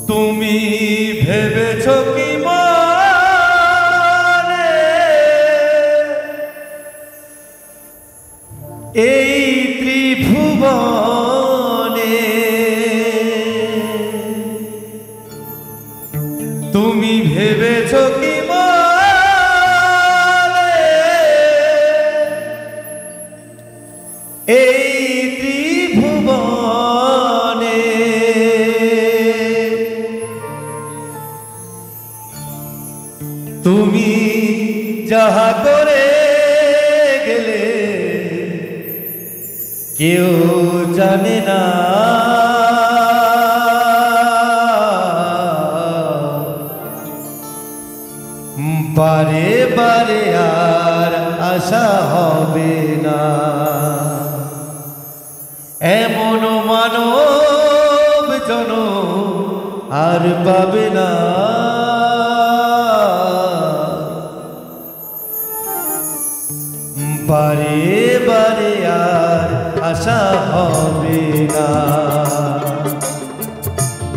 তুমি ভেবেছো কি মনে এই ত্রিভুবনে তুমি ভেবেছো কি মনে এই ত্রিভুবনে তুমি যাহা করে গেলে কেউ জানে না বারে বারে আর আশা হবে না এমন মানব জনম আর পাবে না বারে বারে আর আশা হবে না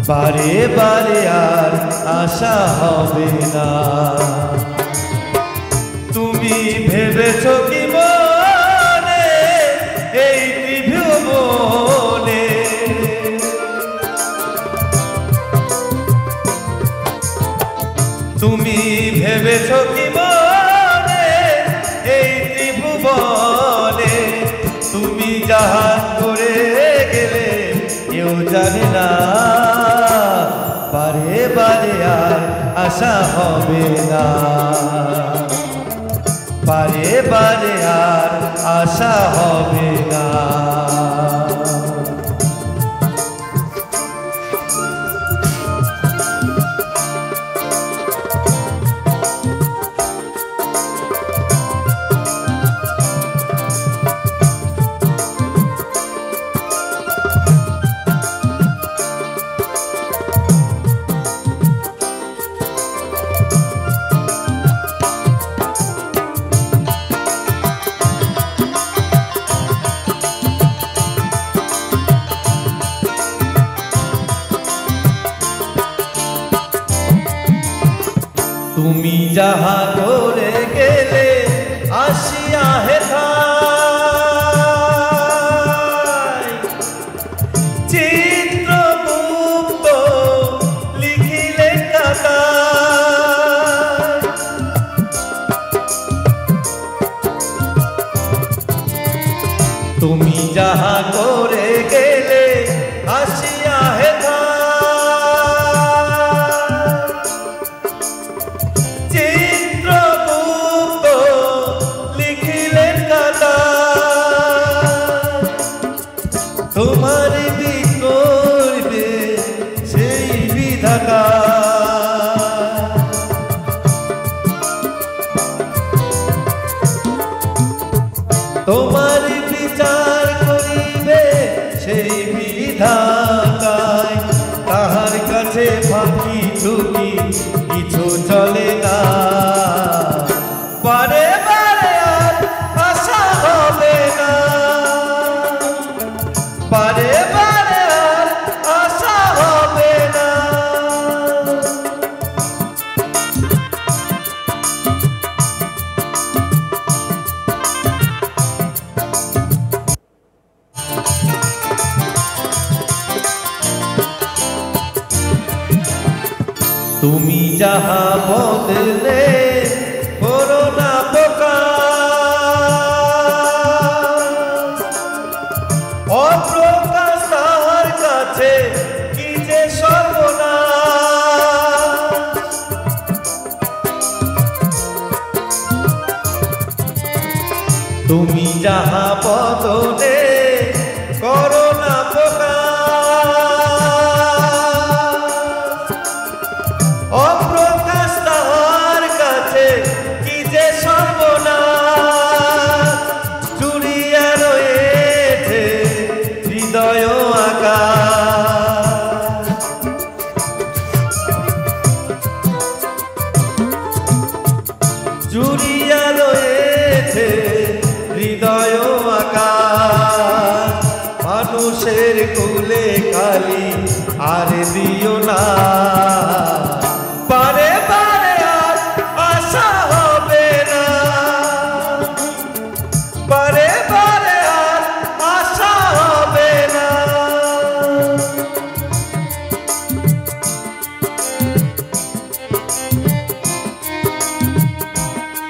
বারে বারে আর আশা হবে না তুমি ভেবেছো কি মনে এই ত্রিভুবনে তুমি ভেবেছো কি মনে এই ত্রিভুবনে তুমি যাহা করে গেলে কেউ জানে না বারে বারে আর আশা হবে না বারে বারে আর আশা হবে না তুমি যাহা করে গেলে আসিয়া হেথায় চিত্রগুপ্ত লিখিলে খাতায় তুমি যাহা করে গেলে আসিয়া হেথায় তোমার বিকল্পে সেই বিধাতা তোমার বিচার করিবে সেই বিধাতায় তাহার কাছে ফাঁকি ঝুঁকি কিছু চলে না বারে বারে আর আশা হবে না বারে বারে আর আশা হবে না তুমি যাহা বদলে করো না পোকা অপ্রকাশ তাহার কাছে কি যে সর্বনাশ তুমি যাহা বদলে করো না পোকা অপ্রকাশ তাহার কাছে কি যে সর্বনাশ জুড়িয়া রয়েছে হৃদয় আকাশ জুড়িয়া রয়েছে হৃদয় আকাশ মানুষের কুলে খালি আর দিও না